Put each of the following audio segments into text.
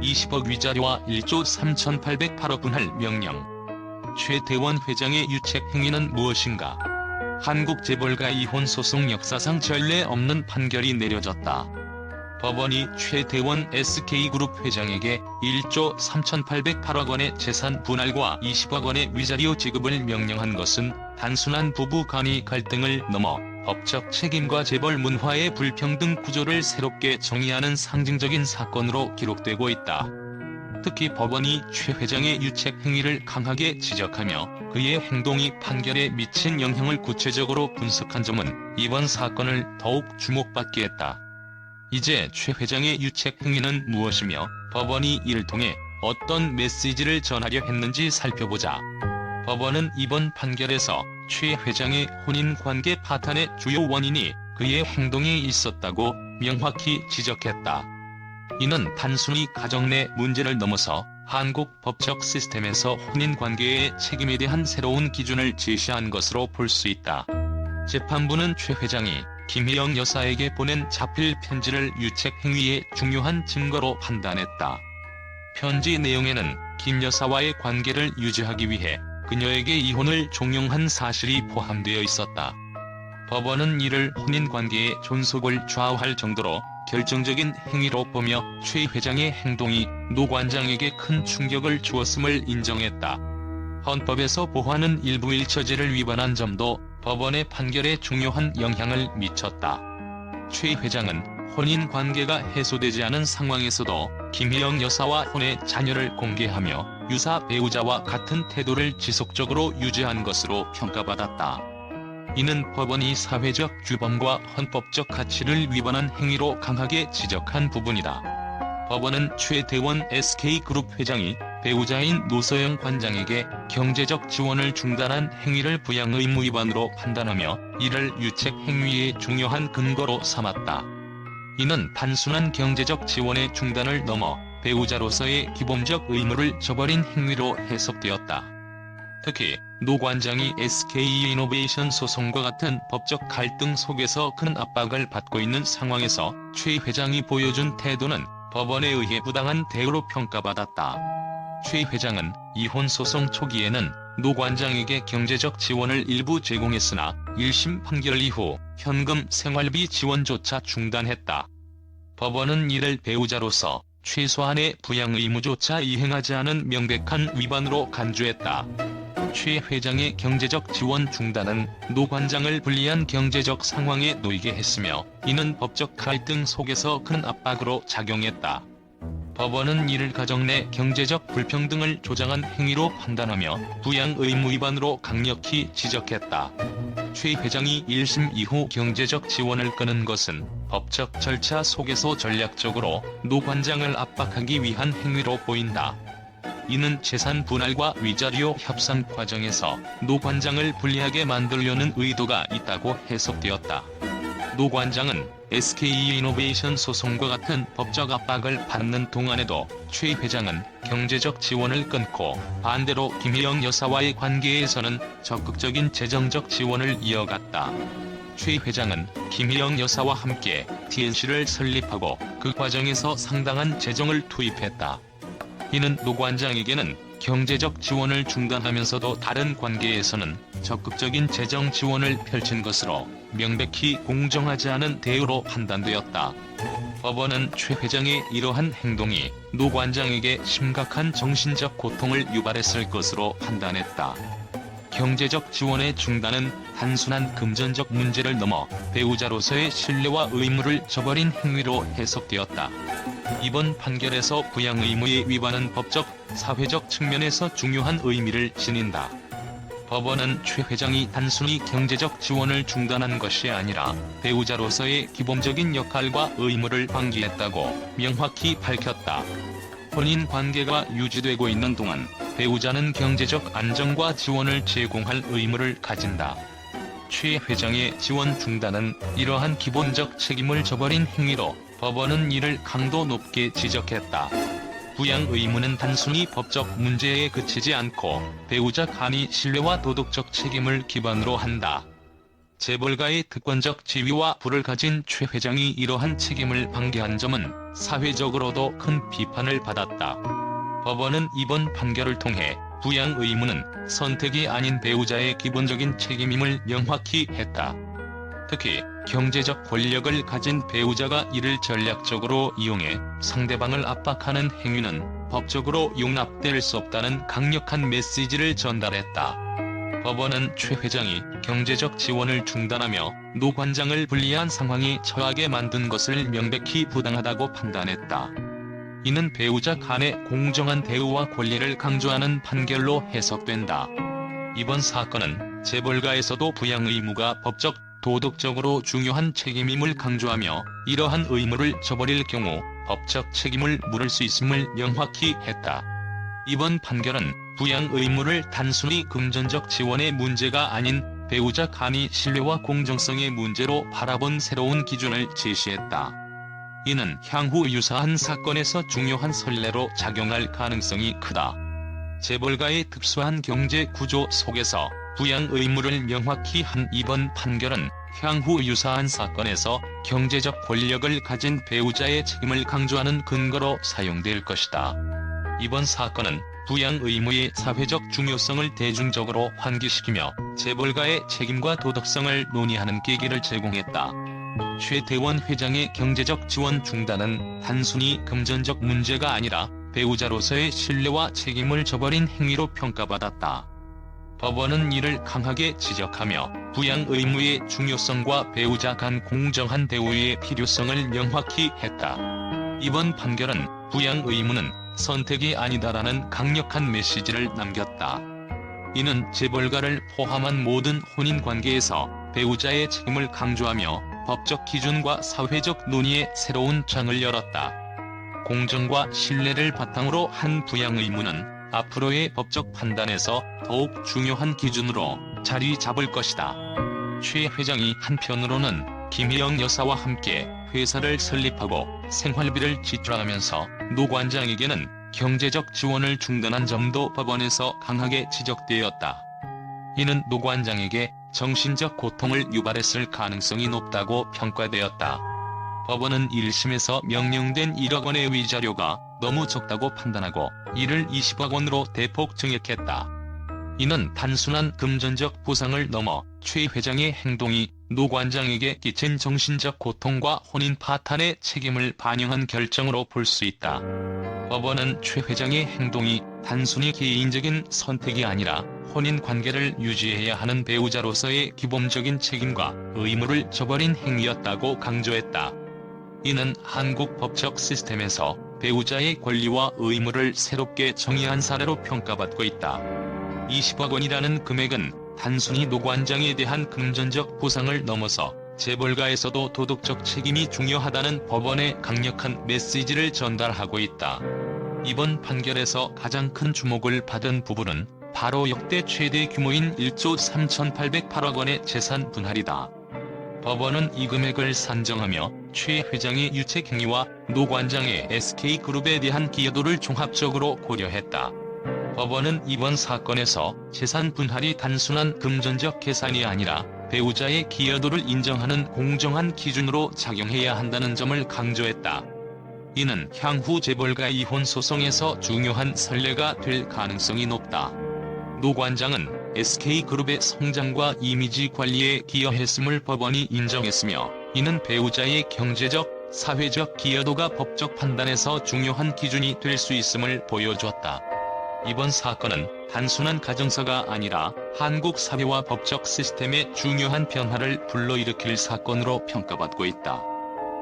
20억 위자료와 1조 3,808억 분할 명령. 최태원 회장의 유책 행위는 무엇인가? 한국 재벌가 이혼 소송 역사상 전례 없는 판결이 내려졌다. 법원이 최태원 SK그룹 회장에게 1조 3,808억 원의 재산 분할과 20억 원의 위자료 지급을 명령한 것은 단순한 부부 간의 갈등을 넘어 법적 책임과 재벌 문화의 불평등 구조를 새롭게 정의하는 상징적인 사건으로 기록되고 있다. 특히 법원이 최 회장의 유책 행위를 강하게 지적하며 그의 행동이 판결에 미친 영향을 구체적으로 분석한 점은 이번 사건을 더욱 주목받게 했다. 이제 최 회장의 유책 행위는 무엇이며 법원이 이를 통해 어떤 메시지를 전하려 했는지 살펴보자. 법원은 이번 판결에서 최 회장의 혼인관계 파탄의 주요 원인이 그의 행동에 있었다고 명확히 지적했다. 이는 단순히 가정 내 문제를 넘어서 한국 법적 시스템에서 혼인관계의 책임에 대한 새로운 기준을 제시한 것으로 볼 수 있다. 재판부는 최 회장이 김혜영 여사에게 보낸 자필 편지를 유책 행위의 중요한 증거로 판단했다. 편지 내용에는 김 여사와의 관계를 유지하기 위해 그녀에게 이혼을 종용한 사실이 포함되어 있었다. 법원은 이를 혼인관계의 존속을 좌우할 정도로 결정적인 행위로 보며 최 회장의 행동이 노 관장에게 큰 충격을 주었음을 인정했다. 헌법에서 보호하는 일부 일처제를 위반한 점도 법원의 판결에 중요한 영향을 미쳤다. 최 회장은 혼인관계가 해소되지 않은 상황에서도 김혜영 여사와 혼의 자녀를 공개하며 유사 배우자와 같은 태도를 지속적으로 유지한 것으로 평가받았다. 이는 법원이 사회적 규범과 헌법적 가치를 위반한 행위로 강하게 지적한 부분이다. 법원은 최태원 SK그룹 회장이 배우자인 노소영 관장에게 경제적 지원을 중단한 행위를 부양 의무 위반으로 판단하며 이를 유책 행위의 중요한 근거로 삼았다. 이는 단순한 경제적 지원의 중단을 넘어 배우자로서의 기본적 의무를 저버린 행위로 해석되었다. 특히 노 관장이 SK이노베이션 소송과 같은 법적 갈등 속에서 큰 압박을 받고 있는 상황에서 최 회장이 보여준 태도는 법원에 의해 부당한 대우로 평가받았다. 최 회장은 이혼 소송 초기에는 노 관장에게 경제적 지원을 일부 제공했으나 1심 판결 이후 현금 생활비 지원조차 중단했다. 법원은 이를 배우자로서 최소한의 부양 의무조차 이행하지 않은 명백한 위반으로 간주했다. 최 회장의 경제적 지원 중단은 노 관장을 불리한 경제적 상황에 놓이게 했으며 이는 법적 갈등 속에서 큰 압박으로 작용했다. 법원은 이를 가정 내 경제적 불평등을 조장한 행위로 판단하며 부양 의무 위반으로 강력히 지적했다. 최 회장이 1심 이후 경제적 지원을 끊은 것은 법적 절차 속에서 전략적으로 노 관장을 압박하기 위한 행위로 보인다. 이는 재산 분할과 위자료 협상 과정에서 노 관장을 불리하게 만들려는 의도가 있다고 해석되었다. 노 관장은 SK이노베이션 소송과 같은 법적 압박을 받는 동안에도 최 회장은 경제적 지원을 끊고 반대로 김혜영 여사와의 관계에서는 적극적인 재정적 지원을 이어갔다. 최 회장은 김혜영 여사와 함께 TNC를 설립하고 그 과정에서 상당한 재정을 투입했다. 이는 노 관장에게는 경제적 지원을 중단하면서도 다른 관계에서는 적극적인 재정 지원을 펼친 것으로 명백히 공정하지 않은 대우로 판단되었다. 법원은 최 회장의 이러한 행동이 노 관장에게 심각한 정신적 고통을 유발했을 것으로 판단했다. 경제적 지원의 중단은 단순한 금전적 문제를 넘어 배우자로서의 신뢰와 의무를 저버린 행위로 해석되었다. 이번 판결에서 부양 의무의 위반은 법적, 사회적 측면에서 중요한 의미를 지닌다. 법원은 최 회장이 단순히 경제적 지원을 중단한 것이 아니라 배우자로서의 기본적인 역할과 의무를 방기했다고 명확히 밝혔다. 혼인 관계가 유지되고 있는 동안 배우자는 경제적 안정과 지원을 제공할 의무를 가진다. 최 회장의 지원 중단은 이러한 기본적 책임을 저버린 행위로 법원은 이를 강도 높게 지적했다. 부양 의무는 단순히 법적 문제에 그치지 않고 배우자 간의 신뢰와 도덕적 책임을 기반으로 한다. 재벌가의 특권적 지위와 부를 가진 최 회장이 이러한 책임을 방기한 점은 사회적으로도 큰 비판을 받았다. 법원은 이번 판결을 통해 부양 의무는 선택이 아닌 배우자의 기본적인 책임임을 명확히 했다. 특히 경제적 권력을 가진 배우자가 이를 전략적으로 이용해 상대방을 압박하는 행위는 법적으로 용납될 수 없다는 강력한 메시지를 전달했다. 법원은 최 회장이 경제적 지원을 중단하며 노 관장을 불리한 상황에 처하게 만든 것을 명백히 부당하다고 판단했다. 이는 배우자 간의 공정한 대우와 권리를 강조하는 판결로 해석된다. 이번 사건은 재벌가에서도 부양 의무가 법적, 도덕적으로 중요한 책임임을 강조하며 이러한 의무를 저버릴 경우 법적 책임을 물을 수 있음을 명확히 했다. 이번 판결은 부양 의무를 단순히 금전적 지원의 문제가 아닌 배우자 간의 신뢰와 공정성의 문제로 바라본 새로운 기준을 제시했다. 이는 향후 유사한 사건에서 중요한 선례로 작용할 가능성이 크다. 재벌가의 특수한 경제 구조 속에서 부양 의무를 명확히 한 이번 판결은 향후 유사한 사건에서 경제적 권력을 가진 배우자의 책임을 강조하는 근거로 사용될 것이다. 이번 사건은 부양 의무의 사회적 중요성을 대중적으로 환기시키며 재벌가의 책임과 도덕성을 논의하는 계기를 제공했다. 최태원 회장의 경제적 지원 중단은 단순히 금전적 문제가 아니라 배우자로서의 신뢰와 책임을 저버린 행위로 평가받았다. 법원은 이를 강하게 지적하며 부양 의무의 중요성과 배우자 간 공정한 대우의 필요성을 명확히 했다. 이번 판결은 부양 의무는 선택이 아니다라는 강력한 메시지를 남겼다. 이는 재벌가를 포함한 모든 혼인관계에서 배우자의 책임을 강조하며 법적 기준과 사회적 논의에 새로운 장을 열었다. 공정과 신뢰를 바탕으로 한 부양 의무는 앞으로의 법적 판단에서 더욱 중요한 기준으로 자리 잡을 것이다. 최 회장이 한편으로는 김혜영 여사와 함께 회사를 설립하고 생활비를 지출하면서 노 관장에게는 경제적 지원을 중단한 점도 법원에서 강하게 지적되었다. 이는 노 관장에게 정신적 고통을 유발했을 가능성이 높다고 평가되었다. 법원은 1심에서 명령된 1억 원의 위자료가 너무 적다고 판단하고 이를 20억 원으로 대폭 증액했다. 이는 단순한 금전적 보상을 넘어 최 회장의 행동이 노 관장에게 끼친 정신적 고통과 혼인 파탄의 책임을 반영한 결정으로 볼 수 있다. 법원은 최 회장의 행동이 단순히 개인적인 선택이 아니라 혼인 관계를 유지해야 하는 배우자로서의 기본적인 책임과 의무를 저버린 행위였다고 강조했다. 이는 한국 법적 시스템에서 배우자의 권리와 의무를 새롭게 정의한 사례로 평가받고 있다. 20억 원이라는 금액은 단순히 노 관장에 대한 금전적 보상을 넘어서 재벌가에서도 도덕적 책임이 중요하다는 법원의 강력한 메시지를 전달하고 있다. 이번 판결에서 가장 큰 주목을 받은 부분은 바로 역대 최대 규모인 1조 3,808억 원의 재산 분할이다. 법원은 이 금액을 산정하며 최 회장의 유책 행위와 노 관장의 SK그룹에 대한 기여도를 종합적으로 고려했다. 법원은 이번 사건에서 재산 분할이 단순한 금전적 계산이 아니라 배우자의 기여도를 인정하는 공정한 기준으로 작용해야 한다는 점을 강조했다. 이는 향후 재벌가 이혼 소송에서 중요한 선례가 될 가능성이 높다. 노 관장은 SK그룹의 성장과 이미지 관리에 기여했음을 법원이 인정했으며 이는 배우자의 경제적, 사회적 기여도가 법적 판단에서 중요한 기준이 될 수 있음을 보여주었다. 이번 사건은 단순한 가정사가 아니라 한국 사회와 법적 시스템의 중요한 변화를 불러일으킬 사건으로 평가받고 있다.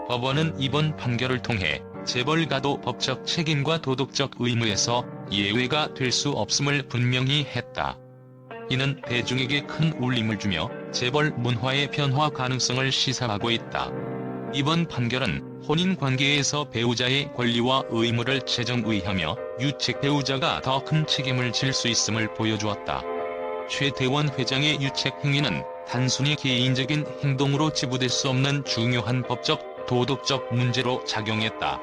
법원은 이번 판결을 통해 재벌가도 법적 책임과 도덕적 의무에서 예외가 될 수 없음을 분명히 했다. 이는 대중에게 큰 울림을 주며 재벌 문화의 변화 가능성을 시사하고 있다. 이번 판결은 혼인관계에서 배우자의 권리와 의무를 재정의하며 유책 배우자가 더 큰 책임을 질 수 있음을 보여주었다. 최태원 회장의 유책 행위는 단순히 개인적인 행동으로 치부될 수 없는 중요한 법적, 도덕적 문제로 작용했다.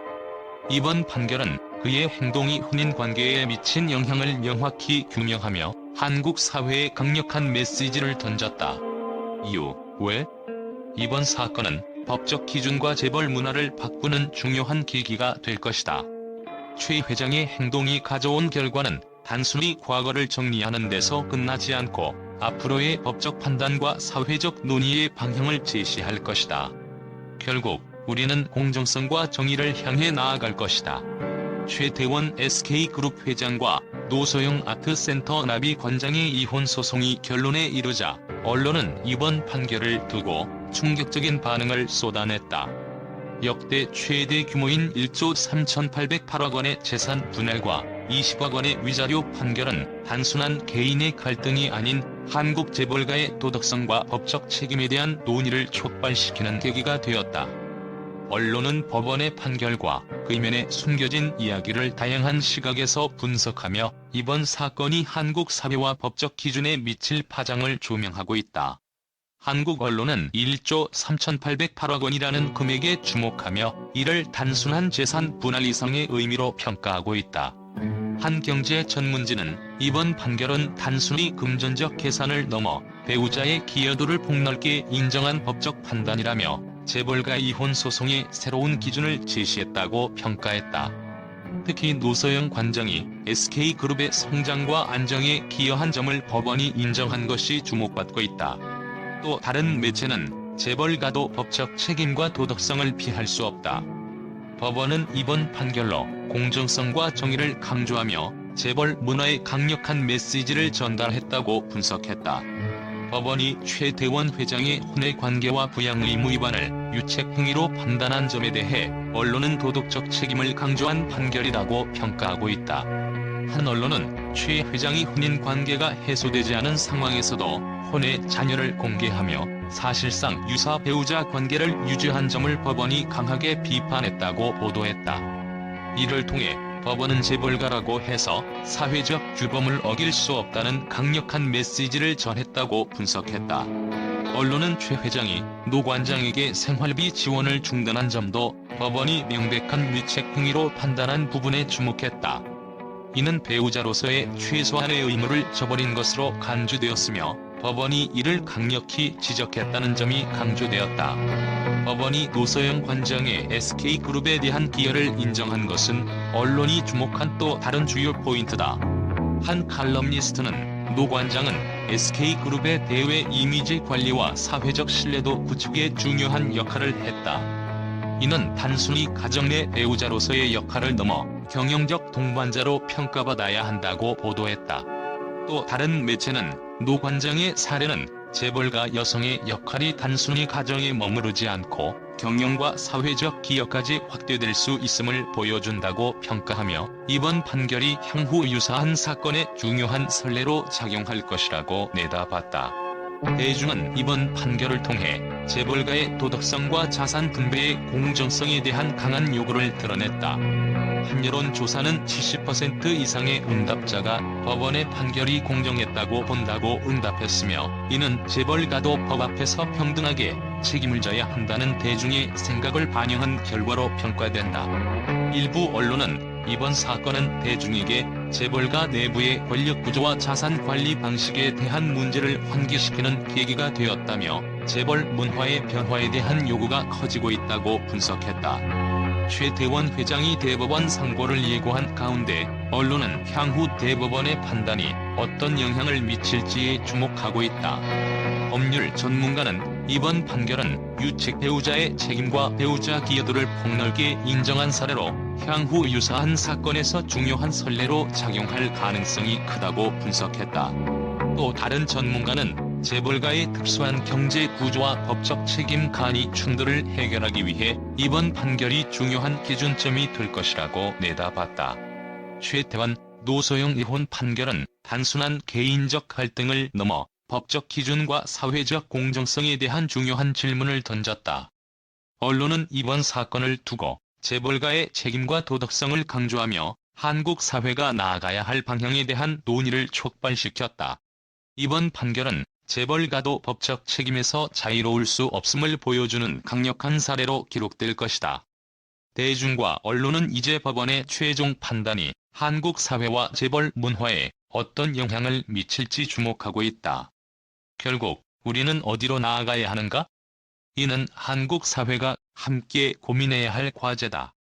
이번 판결은 그의 행동이 혼인관계에 미친 영향을 명확히 규명하며 한국 사회에 강력한 메시지를 던졌다. 이유 왜? 이번 사건은 법적 기준과 재벌 문화를 바꾸는 중요한 계기가 될 것이다. 최 회장의 행동이 가져온 결과는 단순히 과거를 정리하는 데서 끝나지 않고 앞으로의 법적 판단과 사회적 논의의 방향을 제시할 것이다. 결국 우리는 공정성과 정의를 향해 나아갈 것이다. 최태원 SK그룹 회장과 노소영 아트센터 나비관장의 이혼 소송이 결론에 이르자 언론은 이번 판결을 두고 충격적인 반응을 쏟아냈다. 역대 최대 규모인 1조 3,808억 원의 재산 분할과 20억 원의 위자료 판결은 단순한 개인의 갈등이 아닌 한국 재벌가의 도덕성과 법적 책임에 대한 논의를 촉발시키는 계기가 되었다. 언론은 법원의 판결과 그 이면에 숨겨진 이야기를 다양한 시각에서 분석하며 이번 사건이 한국 사회와 법적 기준에 미칠 파장을 조명하고 있다. 한국 언론은 1조 3,808억 원이라는 금액에 주목하며 이를 단순한 재산 분할 이상의 의미로 평가하고 있다. 한 경제 전문지는 이번 판결은 단순히 금전적 계산을 넘어 배우자의 기여도를 폭넓게 인정한 법적 판단이라며 재벌가 이혼 소송의 새로운 기준을 제시했다고 평가했다. 특히 노소영 관장이 SK그룹의 성장과 안정에 기여한 점을 법원이 인정한 것이 주목받고 있다. 또 다른 매체는 재벌가도 법적 책임과 도덕성을 피할 수 없다. 법원은 이번 판결로 공정성과 정의를 강조하며 재벌 문화의 강력한 메시지를 전달했다고 분석했다. 법원이 최태원 회장의 혼외 관계와 부양 의무 위반을 유책 행위로 판단한 점에 대해 언론은 도덕적 책임을 강조한 판결이라고 평가하고 있다. 한 언론은 최 회장이 혼인 관계가 해소되지 않은 상황에서도 혼외 자녀를 공개하며 사실상 유사 배우자 관계를 유지한 점을 법원이 강하게 비판했다고 보도했다. 이를 통해 법원은 재벌가라고 해서 사회적 규범을 어길 수 없다는 강력한 메시지를 전했다고 분석했다. 언론은 최 회장이 노 관장에게 생활비 지원을 중단한 점도 법원이 명백한 위책 행위로 판단한 부분에 주목했다. 이는 배우자로서의 최소한의 의무를 저버린 것으로 간주되었으며 법원이 이를 강력히 지적했다는 점이 강조되었다. 법원이 노소영 관장의 SK그룹에 대한 기여를 인정한 것은 언론이 주목한 또 다른 주요 포인트다. 한 칼럼니스트는 노 관장은 SK그룹의 대외 이미지 관리와 사회적 신뢰도 구축에 중요한 역할을 했다. 이는 단순히 가정 내 배우자로서의 역할을 넘어 경영적 동반자로 평가받아야 한다고 보도했다. 또 다른 매체는 노 관장의 사례는 재벌가 여성의 역할이 단순히 가정에 머무르지 않고 경영과 사회적 기여까지 확대될 수 있음을 보여준다고 평가하며 이번 판결이 향후 유사한 사건의 중요한 선례로 작용할 것이라고 내다봤다. 대중은 이번 판결을 통해 재벌가의 도덕성과 자산 분배의 공정성에 대한 강한 요구를 드러냈다. 한 여론조사는 70% 이상의 응답자가 법원의 판결이 공정했다고 본다고 응답했으며 이는 재벌가도 법 앞에서 평등하게 책임을 져야 한다는 대중의 생각을 반영한 결과로 평가된다. 일부 언론은 이번 사건은 대중에게 재벌가 내부의 권력구조와 자산관리 방식에 대한 문제를 환기시키는 계기가 되었다며 재벌 문화의 변화에 대한 요구가 커지고 있다고 분석했다. 최태원 회장이 대법원 상고를 예고한 가운데 언론은 향후 대법원의 판단이 어떤 영향을 미칠지에 주목하고 있다. 법률 전문가는 이번 판결은 유책 배우자의 책임과 배우자 기여도를 폭넓게 인정한 사례로 향후 유사한 사건에서 중요한 선례로 작용할 가능성이 크다고 분석했다. 또 다른 전문가는 재벌가의 특수한 경제 구조와 법적 책임 간이 충돌을 해결하기 위해 이번 판결이 중요한 기준점이 될 것이라고 내다봤다. 최태원, 노소영 이혼 판결은 단순한 개인적 갈등을 넘어 법적 기준과 사회적 공정성에 대한 중요한 질문을 던졌다. 언론은 이번 사건을 두고 재벌가의 책임과 도덕성을 강조하며 한국 사회가 나아가야 할 방향에 대한 논의를 촉발시켰다. 이번 판결은 재벌가도 법적 책임에서 자유로울 수 없음을 보여주는 강력한 사례로 기록될 것이다. 대중과 언론은 이제 법원의 최종 판단이 한국 사회와 재벌 문화에 어떤 영향을 미칠지 주목하고 있다. 결국 우리는 어디로 나아가야 하는가? 이는 한국 사회가 함께 고민해야 할 과제다.